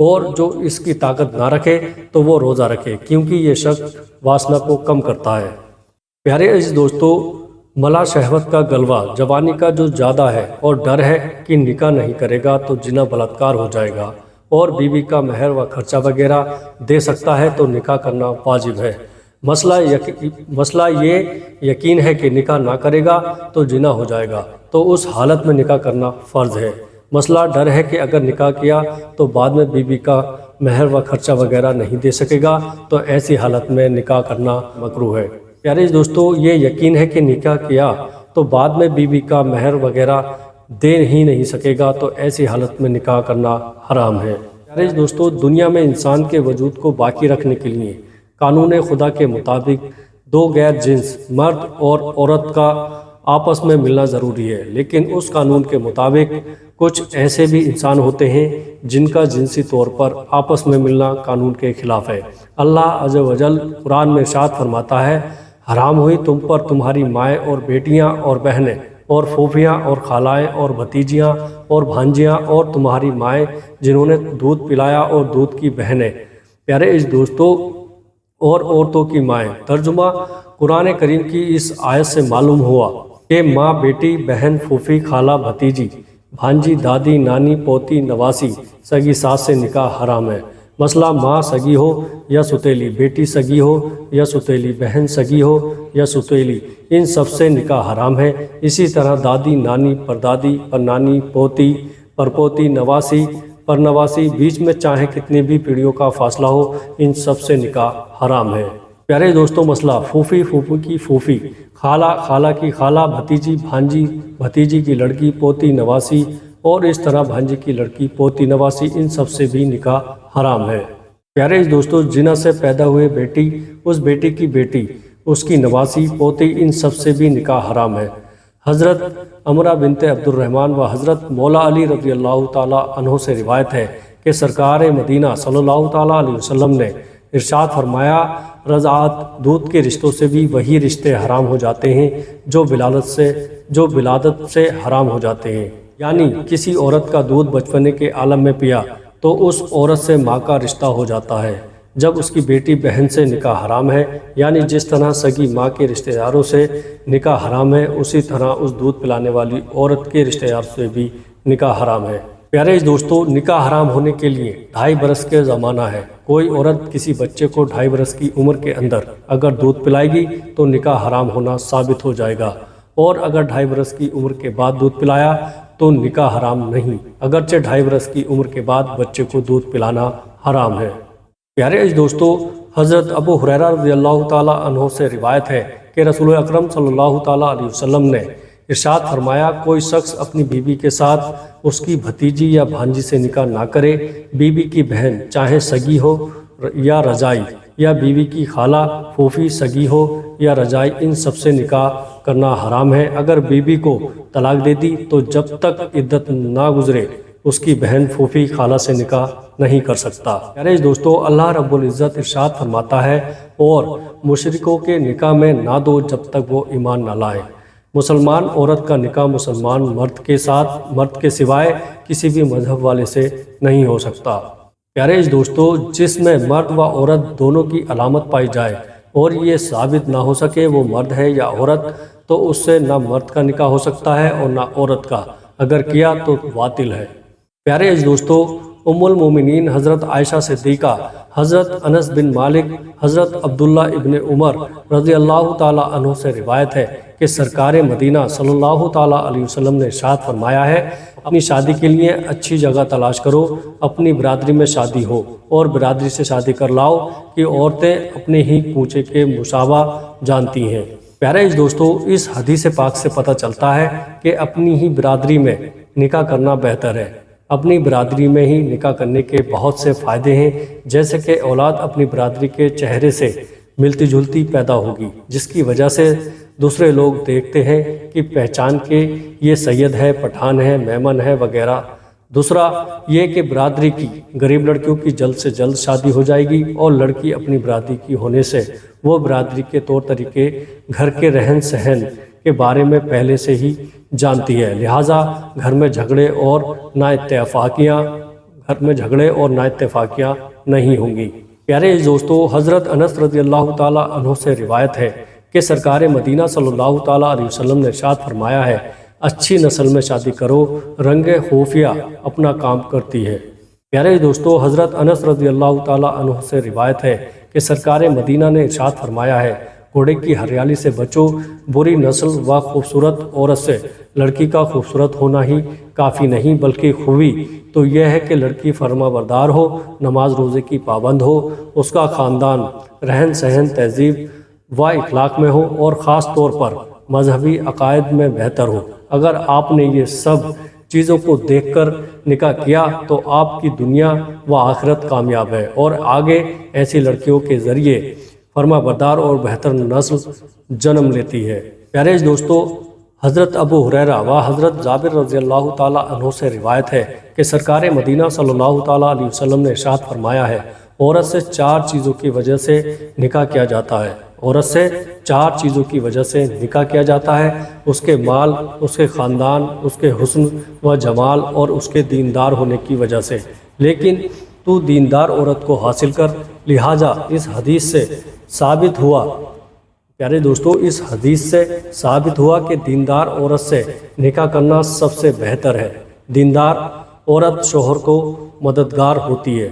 اور جو اس کی طاقت نہ رکھے تو وہ روزہ رکھے، کیونکہ یہ شخص واسنہ کو کم کرتا ہے۔ پیارے عزیز دوستو، ملا شہوت کا غلبہ جوانی کا جو زیادہ ہے اور ڈر ہے کہ نکاح نہیں کرے گا تو زنا بلاತ್ಕಾರ ہو جائے گا اور بیوی کا مہر و خرچہ وغیرہ دے سکتا ہے تو نکاح کرنا واجب ہے۔ مسئلہ یہ یقین ہے کہ نکاح نہ کرے گا تو زنا ہو جائے گا، تو اس حالت میں نکاح کرنا فرض ہے۔ مسئلہ ڈر ہے کہ اگر نکاح کیا تو بعد میں بیوی کا مہر و خرچہ وغیرہ نہیں دے سکے گا تو ایسی حالت میں نکاح کرنا مکروہ ہے۔ پیارے دوستو، یہ یقین ہے کہ نکاح کیا تو بعد میں بیوی کا مہر وغیرہ دے ہی نہیں سکے گا تو ایسی حالت میں نکاح کرنا حرام ہے۔ پیارے دوستو، دنیا میں انسان کے وجود کو باقی رکھنے کے لیے قانون خدا کے مطابق دو غیر جنس مرد اور عورت کا آپس میں ملنا ضروری ہے، لیکن اس قانون کے مطابق کچھ ایسے بھی انسان ہوتے ہیں جن کا جنسی طور پر آپس میں ملنا قانون کے خلاف ہے۔ اللہ عز و جل قرآن میں ارشاد فرماتا ہے، حرام ہوئی تم پر تمہاری مائیں اور بیٹیاں اور بہنیں اور پھوپھیاں اور خالائیں اور بھتیجیاں اور بھانجیاں اور تمہاری مائیں جنہوں نے دودھ پلایا اور دودھ کی بہنیں۔ پیارے اس دوستوں، اور عورتوں کی مائیں۔ ترجمہ قرآن کریم کی اس آیت سے معلوم ہوا کہ ماں، بیٹی، بہن، پھوپھی، خالہ، بھتیجی، بھانجی، دادی، نانی، پوتی، نواسی، سگی ساس سے نکاح حرام ہے۔ مسئلہ ماں سگی ہو یا ستیلی، بیٹی سگی ہو یا ستیلی، بہن سگی ہو یا ستیلی، ان سب سے نکاح حرام ہے۔ اسی طرح دادی، نانی، پردادی، پرنانی، پوتی، پرپوتی، نواسی، پرنواسی، بیچ میں چاہے کتنی بھی پیڑھیوں کا فاصلہ ہو، ان سب سے نکاح حرام ہے۔ پیارے دوستوں، مسئلہ پھوپھی، پھوپھی کی پھوپھی، خالہ، خالہ کی خالہ، بھتیجی، بھانجی، بھتیجی کی لڑکی، پوتی، نواسی، اور اس طرح بھانجی کی لڑکی، پوتی، نواسی، ان سب سے بھی نکاح حرام ہے۔ پیارے دوستوں، زنا سے پیدا ہوئے بیٹی، اس بیٹی کی بیٹی، اس کی نواسی، پوتی، ان سب سے بھی نکاح حرام ہے۔ حضرت عمرہ بنت عبد الرحمن و حضرت مولا علی رضی اللہ تعالیٰ عنہ سے روایت ہے کہ سرکار مدینہ صلی اللہ تعالیٰ علیہ وسلم نے ارشاد فرمایا، رضاعت، دودھ کے رشتوں سے بھی وہی رشتے حرام ہو جاتے ہیں جو ولادت سے حرام ہو جاتے ہیں۔ یعنی کسی عورت کا دودھ بچپنے کے عالم میں پیا تو اس عورت سے ماں کا رشتہ ہو جاتا ہے۔ جب اس کی بیٹی بہن سے نکاح حرام ہے، یعنی جس طرح سگی ماں کے رشتہ داروں سے نکاح حرام ہے، اسی طرح اس دودھ پلانے والی عورت کے رشتہ دار سے بھی نکاح حرام ہے۔ پیارے دوستو، نکاح حرام ہونے کے لیے 2.5 برس کے زمانہ ہے۔ کوئی عورت کسی بچے کو 2.5 برس کی عمر کے اندر اگر دودھ پلائے گی تو نکاح حرام ہونا ثابت ہو جائے گا، اور اگر 2.5 برس کی عمر کے بعد دودھ پلایا تو نکاح حرام نہیں، اگرچہ 2.5 برس کی عمر کے بعد بچے کو دودھ پلانا حرام ہے۔ پیارے دوستو، حضرت ابو ہریرہ رضی اللہ تعالیٰ عنہ سے روایت ہے کہ رسول اکرم صلی اللہ تعالیٰ علیہ وسلم نے ارشاد فرمایا، کوئی شخص اپنی بیوی کے ساتھ اس کی بھتیجی یا بھانجی سے نکاح نہ کرے۔ بیوی کی بہن چاہے سگی ہو یا رضائی، یا بیوی کی خالہ، پھوپھی، سگی ہو یا رضائی، ان سب سے نکاح کرنا حرام ہے۔ اگر بیوی کو طلاق دے دی تو جب تک عدت نہ گزرے اس کی بہن، پھوپھی، خالہ سے نکاح نہیں کر سکتا۔ پیارے دوستو، اللہ رب العزت ارشاد فرماتا ہے، اور مشرکوں کے نکاح میں نہ دو جب تک وہ ایمان نہ لائے۔ مسلمان عورت کا نکاح مسلمان مرد کے سوائے کسی بھی مذہب والے سے نہیں ہو سکتا۔ پیارے دوستو، جس میں مرد و عورت دونوں کی علامت پائی جائے اور یہ ثابت نہ ہو سکے وہ مرد ہے یا عورت، تو اس سے نہ مرد کا نکاح ہو سکتا ہے اور نہ عورت کا، اگر کیا تو باطل ہے۔ پیارے دوستو، ام المومنین حضرت عائشہ صدیقہ، حضرت انس بن مالک، حضرت عبداللہ ابن عمر رضی اللہ تعالیٰ عنہ سے روایت ہے کہ سرکار مدینہ صلی اللہ تعالیٰ علیہ وسلم نے ارشاد فرمایا ہے، اپنی شادی کے لیے اچھی جگہ تلاش کرو، اپنی برادری میں شادی ہو اور برادری سے شادی کر لاؤ کہ عورتیں اپنے ہی کوچے کے مشابہ جانتی ہیں۔ پیارے دوستو، اس حدیث پاک سے پتہ چلتا ہے کہ اپنی ہی برادری میں نکاح کرنا بہتر ہے۔ اپنی برادری میں ہی نکاح کرنے کے بہت سے فائدے ہیں، جیسے کہ اولاد اپنی برادری کے چہرے سے ملتی جلتی پیدا ہوگی، جس کی وجہ سے دوسرے لوگ دیکھتے ہیں کہ پہچان کے یہ سید ہے، پٹھان ہے، میمن ہے وغیرہ۔ دوسرا یہ کہ برادری کی غریب لڑکیوں کی جلد سے جلد شادی ہو جائے گی، اور لڑکی اپنی برادری کی ہونے سے وہ برادری کے طور طریقے، گھر کے رہن سہن کے بارے میں پہلے سے ہی جانتی ہے، لہٰذا گھر میں جھگڑے اور نا اتفاقیاں گھر میں جھگڑے اور نااتفاقیاں نہیں ہوں گی۔ پیارے دوستو، حضرت انس رضی اللہ تعالیٰ عنہ سے روایت ہے کہ سرکار مدینہ صلی اللہ تعالیٰ علیہ وسلم نے ارشاد فرمایا ہے، اچھی نسل میں شادی کرو، رنگ خفیہ اپنا کام کرتی ہے۔ پیارے دوستو، حضرت انس رضی اللہ تعالیٰ عنہ سے روایت ہے کہ سرکار مدینہ نے ارشاد فرمایا ہے، گھوڑے کی ہریالی سے بچو، بری نسل و خوبصورت عورت سے لڑکی کا خوبصورت ہونا ہی کافی نہیں، بلکہ خوبی تو یہ ہے کہ لڑکی فرما بردار ہو، نماز روزے کی پابند ہو، اس کا خاندان رہن سہن تہذیب و اخلاق میں ہو، اور خاص طور پر مذہبی عقائد میں بہتر ہو۔ اگر آپ نے یہ سب چیزوں کو دیکھ کر نکاح کیا تو آپ کی دنیا و آخرت کامیاب ہے، اور آگے ایسی لڑکیوں کے ذریعے فرما بردار اور بہتر نسل جنم لیتی ہے۔ پیارے دوستو، حضرت ابو ہریرہ و حضرت جابر رضی اللہ تعالیٰ عنہ سے روایت ہے کہ سرکار مدینہ صلی اللہ تعالیٰ علیہ وسلم نے ارشاد فرمایا ہے، عورت سے 4 چیزوں کی وجہ سے نکاح کیا جاتا ہے۔ عورت سے 4 چیزوں کی وجہ سے نکاح کیا جاتا ہے: اس کے مال، اس کے خاندان، اس کے حسن و جمال، اور اس کے دیندار ہونے کی وجہ سے۔ لیکن تو دیندار عورت کو حاصل کر، لہٰذا اس حدیث سے ثابت ہوا، پیارے دوستو، اس حدیث سے ثابت ہوا کہ دیندار عورت سے نکاح کرنا سب سے بہتر ہے۔ دیندار عورت شوہر کو مددگار ہوتی ہے،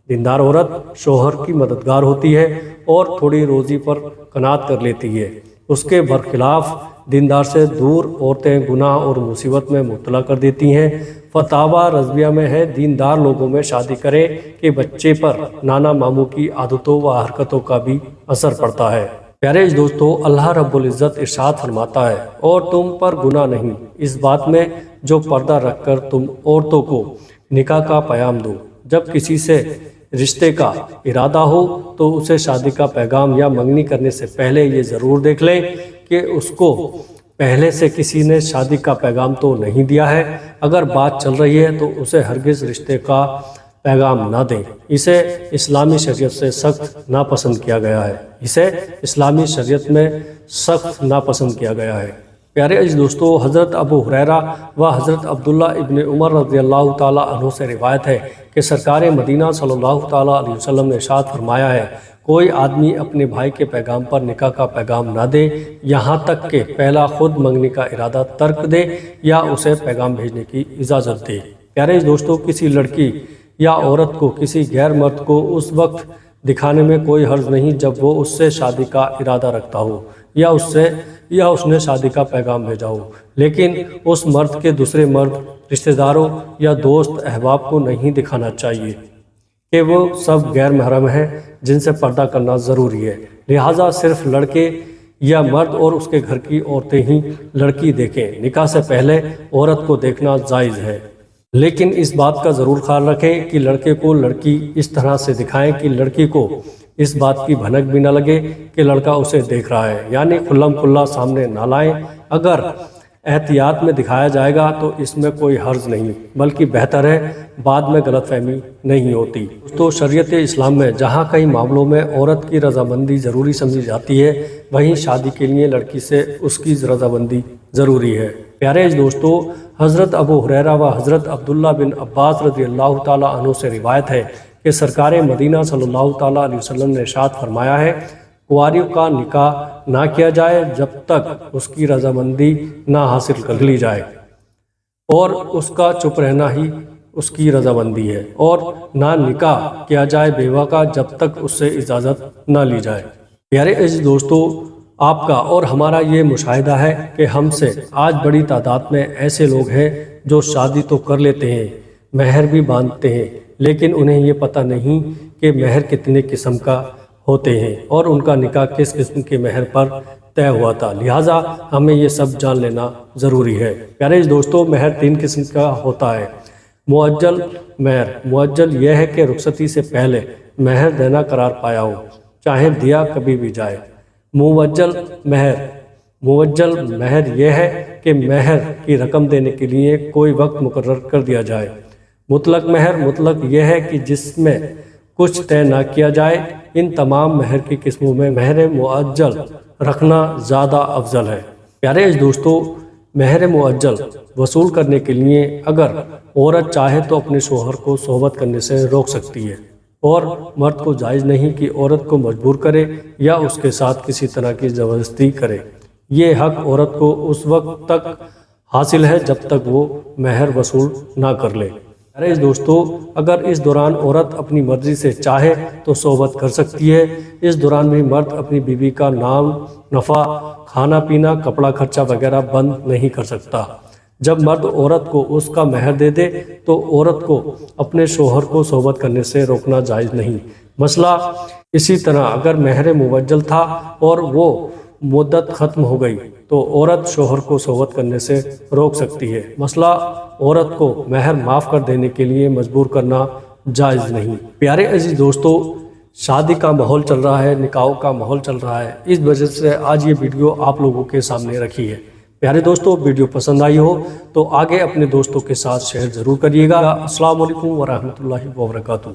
دیندار عورت شوہر کی مددگار ہوتی ہے اور تھوڑی روزی پر قناعت کر لیتی ہے۔ اس کے برخلاف دیندار سے دور عورتیں گناہ اور مصیبت میں مبتلا کر دیتی ہیں۔ فتاوی رضویہ میں ہے، دیندار لوگوں میں شادی کرے کہ بچے پر نانا ماموں کی عادتوں و حرکتوں کا بھی اثر پڑتا ہے۔ پیارے دوستو، اللہ رب العزت ارشاد فرماتا ہے، اور تم پر گناہ نہیں اس بات میں جو پردہ رکھ کر تم عورتوں کو نکاح کا پیغام دو۔ جب کسی سے رشتے کا ارادہ ہو تو اسے شادی کا پیغام یا منگنی کرنے سے پہلے یہ ضرور دیکھ لیں کہ اس کو پہلے سے کسی نے شادی کا پیغام تو نہیں دیا ہے۔ اگر بات چل رہی ہے تو اسے ہرگز رشتے کا پیغام نہ دیں، اسے اسلامی شریعت سے سخت ناپسند کیا گیا ہے، اسے اسلامی شریعت میں سخت ناپسند کیا گیا ہے۔ پیارے دوستو، حضرت ابو ہریرہ و حضرت عبداللہ ابن عمر رضی اللہ تعالیٰ عنہ سے روایت ہے کہ سرکار مدینہ صلی اللہ تعالیٰ علیہ وسلم نے ارشاد فرمایا ہے، کوئی آدمی اپنے بھائی کے پیغام پر نکاح کا پیغام نہ دے یہاں تک کہ پہلا خود منگنی کا ارادہ ترک دے یا اسے پیغام بھیجنے کی اجازت دے۔ پیارے دوستو، کسی لڑکی یا عورت کو کسی غیر مرد کو اس وقت دکھانے میں کوئی حرج نہیں جب وہ اس سے شادی کا ارادہ رکھتا ہو یا اس نے شادی کا پیغام بھیجا ہو، لیکن اس مرد کے دوسرے مرد رشتہ داروں یا دوست احباب کو نہیں دکھانا چاہیے کہ وہ سب غیر محرم ہیں جن سے پردہ کرنا ضروری ہے۔ لہٰذا صرف لڑکے یا مرد اور اس کے گھر کی عورتیں ہی لڑکی دیکھیں۔ نکاح سے پہلے عورت کو دیکھنا جائز ہے، لیکن اس بات کا ضرور خیال رکھیں کہ لڑکے کو لڑکی اس طرح سے دکھائیں کہ لڑکی کو اس بات کی بھنک بھی نہ لگے کہ لڑکا اسے دیکھ رہا ہے، یعنی کھلم کھلا سامنے نہ لائیں۔ اگر احتیاط میں دکھایا جائے گا تو اس میں کوئی حرج نہیں، بلکہ بہتر ہے، بعد میں غلط فہمی نہیں ہوتی۔ تو شریعت اسلام میں جہاں کئی معاملوں میں عورت کی رضامندی ضروری سمجھی جاتی ہے، وہیں شادی کے لیے لڑکی سے اس کی رضامندی ضروری ہے۔ پیارے دوستو، حضرت ابو ہریرہ و حضرت عبداللہ بن عباس رضی اللہ تعالیٰ عنہ سے روایت ہے کہ سرکار مدینہ صلی اللہ تعالیٰ علیہ وسلم نے ارشاد فرمایا ہے، کنواریوں کا نکاح نہ کیا جائے جب تک اس کی رضامندی نہ حاصل کر لی جائے، اور اس کا چپ رہنا ہی اس کی رضامندی ہے، اور نہ نکاح کیا جائے بیوہ کا جب تک اس سے اجازت نہ لی جائے۔ پیارے عزیز دوستو، آپ کا اور ہمارا یہ مشاہدہ ہے کہ ہم سے آج بڑی تعداد میں ایسے لوگ ہیں جو شادی تو کر لیتے ہیں، مہر بھی باندھتے ہیں، لیکن انہیں یہ پتہ نہیں کہ مہر کتنے قسم کا ہوتے ہیں اور ان کا نکاح کس قسم کے مہر پر طے ہوا تھا۔ لہٰذا ہمیں یہ سب جان لینا ضروری ہے۔ پیارے دوستو، مہر 3 قسم کا ہوتا ہے۔ معجل مہر، معجل یہ ہے کہ رخصتی سے پہلے مہر دینا قرار پایا ہو، چاہے دیا کبھی بھی جائے۔ موجل مہر یہ ہے کہ مہر کی رقم دینے کے لیے کوئی وقت مقرر کر دیا جائے۔ مطلق مطلق یہ ہے کہ جس میں کچھ طے نہ کیا جائے۔ ان تمام مہر کی قسموں میں مہر معجل رکھنا زیادہ افضل ہے۔ پیارے دوستو، مہر معجل وصول کرنے کے لیے اگر عورت چاہے تو اپنے شوہر کو صحبت کرنے سے روک سکتی ہے، اور مرد کو جائز نہیں کہ عورت کو مجبور کرے یا اس کے ساتھ کسی طرح کی زبردستی کرے۔ یہ حق عورت کو اس وقت تک حاصل ہے جب تک وہ مہر وصول نہ کر لے۔ دوستو، اگر اس دوران عورت اپنی مرضی سے چاہے تو صحبت کر سکتی ہے۔ اس دوران بھی مرد اپنی بیوی کا نام، نفع، کھانا پینا، کپڑا خرچہ وغیرہ بند نہیں کر سکتا۔ جب مرد عورت کو اس کا مہر دے دے تو عورت کو اپنے شوہر کو صحبت کرنے سے روکنا جائز نہیں۔ مسئلہ اسی طرح اگر مہر معجل تھا اور وہ مدت ختم ہو گئی تو عورت شوہر کو صحبت کرنے سے روک سکتی ہے۔ مسئلہ عورت کو مہر معاف کر دینے کے لیے مجبور کرنا جائز نہیں۔ پیارے عزیز دوستو، شادی کا ماحول چل رہا ہے، نکاح کا ماحول چل رہا ہے، اس وجہ سے آج یہ ویڈیو آپ لوگوں کے سامنے رکھی ہے۔ پیارے دوستو، ویڈیو پسند آئی ہو تو آگے اپنے دوستوں کے ساتھ شیئر ضرور کریے گا۔ السلام علیکم ورحمۃ اللہ وبرکاتہ۔